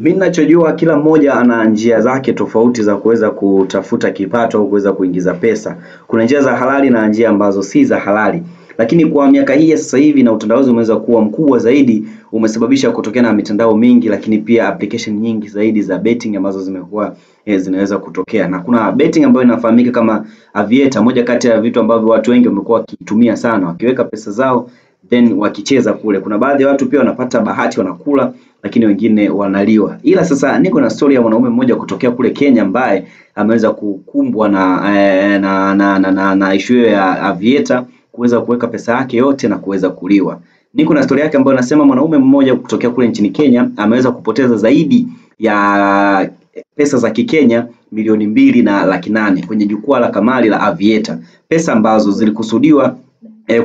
Mimi ninachojua kila mmoja ana njia zake tofauti za kuweza kutafuta kipato au kuweza kuingiza pesa. Kuna njia za halali na njia ambazo si za halali. Lakini kwa miaka hii ya sasa hivi na utandawazi umeweza kuwa mkubwa zaidi, umesababisha kutokea na mitandao mingi, lakini pia application nyingi zaidi za betting ambazo zimekuwa zinaweza kutokea. Na kuna betting ambayo inafahamika kama Aviator, moja kati ya vitu ambavyo watu wengi wamekuwa wakitumia sana, wakiweka pesa zao then wakicheza kule. Kuna baadhi ya watu pia wanapata bahati wanakula, lakini wengine wanaliwa. Ila sasa niko na story ya mwanaume mmoja kutokea kule Kenya ambaye ameweza kukumbwa na issue ya Aviator, kuweza kuweka pesa yake yote na kuweza kuliwa. Niko na story yake ambayo nasema mwanaume mmoja kutokea kule nchini Kenya ameweza kupoteza zaidi ya pesa za Kikenya milioni 2.8 kwenye jukwaa la kamari la Aviator, pesa ambazo zilikusudiwa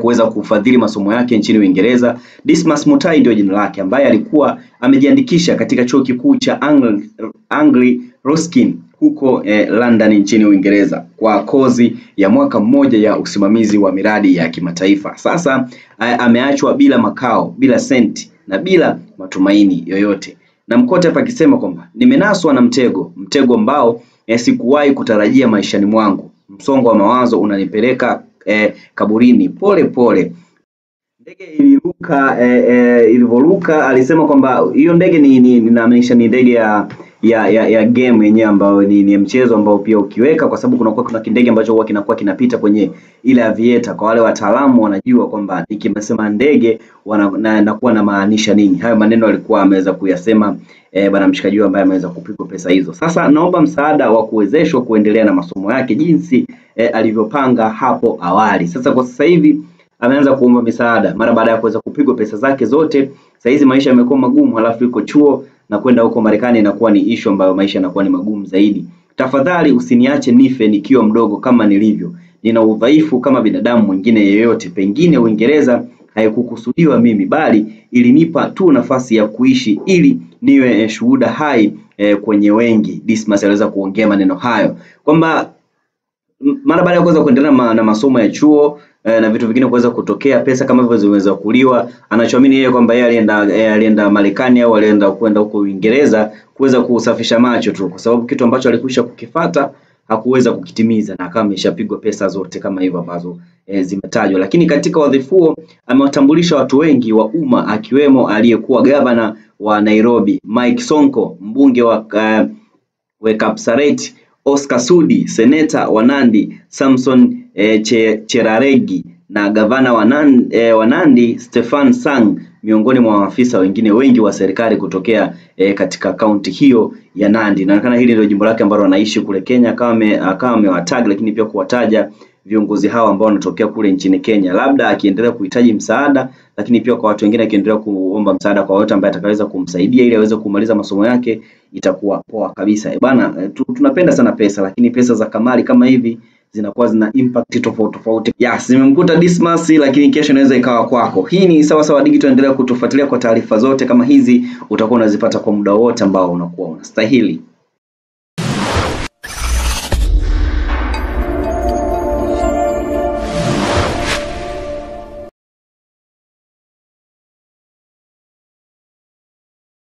kuweza kufadhili masomo yake nchini Uingereza. Dismas Mutai ndio jina lake, ambaye alikuwa amejiandikisha katika chuo kikuu cha Anglia Ruskin huko London nchini Uingereza kwa kozi ya mwaka mmoja ya usimamizi wa miradi ya kimataifa. Sasa ameachwa bila makao, bila senti na bila matumaini yoyote. Na mkote hapa akisema kwamba nimenaswa na mtego ambao sikuwahi kutarajia maishani mwangu. Msongo wa mawazo unanipeleka kaburini pole pole. Ndege iliruka, ilivoluka. Alisema kwamba hiyo ndege inamaanisha ni ndege ya game yenyewe ambayo ni mchezo ambao pia ukiweka, kwa sababu kuna kindege ambacho huwa kinakuwa kinapita kwenye ile Aviator. Kwa wale wataalamu wanajua kwamba nikimsema ndege nakuwa na maanisha nini. Hayo maneno alikuwa ameweza kuyasema bwana mshikaji ambaye ameweza kupigwa pesa hizo. Sasa naomba msaada wa kuwezeshwa kuendelea na masomo yake jinsi alivyopanga hapo awali. Sasa kwa sasa hivi ameanza kuomba misaada mara baada ya kuweza kupigwa pesa zake zote. Sasa hizi maisha yamekuwa magumu, halafu yuko chuo na kwenda huko Marekani inakuwa ni issue ambayo maisha yanakuwa ni magumu zaidi. Tafadhali usiniache nife nikiwa mdogo kama nilivyo. Nina udhaifu kama binadamu mwingine yeyote. Pengine Uingereza haikukusudiwa mimi, bali ilinipa tu nafasi ya kuishi ili niwe shuhuda hai kwenye wengi. Dismas aliweza kuongea maneno hayo kwamba mara baada ya kuweza kuendelea na masomo ya chuo na vitu vingine kuweza kutokea, pesa kama hivyo zimeweza kuliwa. Anachoamini yeye kwamba yeye alienda Marekani au alienda kwenda huko Uingereza kuweza kusafisha macho tu, kwa sababu kitu ambacho alikwisha kukifuata hakuweza kukitimiza na kama ameshapigwa pesa zote kama hivyo ambazo zimetajwa. Lakini katika wadhifu huo amewatambulisha watu wengi wa umma, akiwemo aliyekuwa gavana wa Nairobi Mike Sonko, mbunge wa Kapsaret Oscar Sudi, seneta wa Nandi Samson Cherargei na gavana wa Nandi Stefan Sang, miongoni mwa maafisa wengine wengi wa serikali kutokea katika kaunti hiyo ya Nandi. Inaonekana hili ndio jimbo lake ambalo anaishi kule Kenya, akawa amewatag, lakini pia kuwataja viongozi hao ambao wanatokea kule nchini Kenya, labda akiendelea kuhitaji msaada, lakini pia kwa watu wengine akiendelea kuomba msaada kwa wote ambaye atakaweza kumsaidia ili aweze kumaliza masomo yake, itakuwa poa kabisa. Bana, tunapenda sana pesa, lakini pesa za kamari kama hivi zinakuwa zina impact tofauti. Yes, nimemkuta Dismas, lakini kesho inaweza ikawa kwako. Hii ni Sawasawa Digital, endelea kutufuatilia kwa taarifa zote kama hizi, utakuwa unazipata kwa muda wote ambao unakuwa unastahili.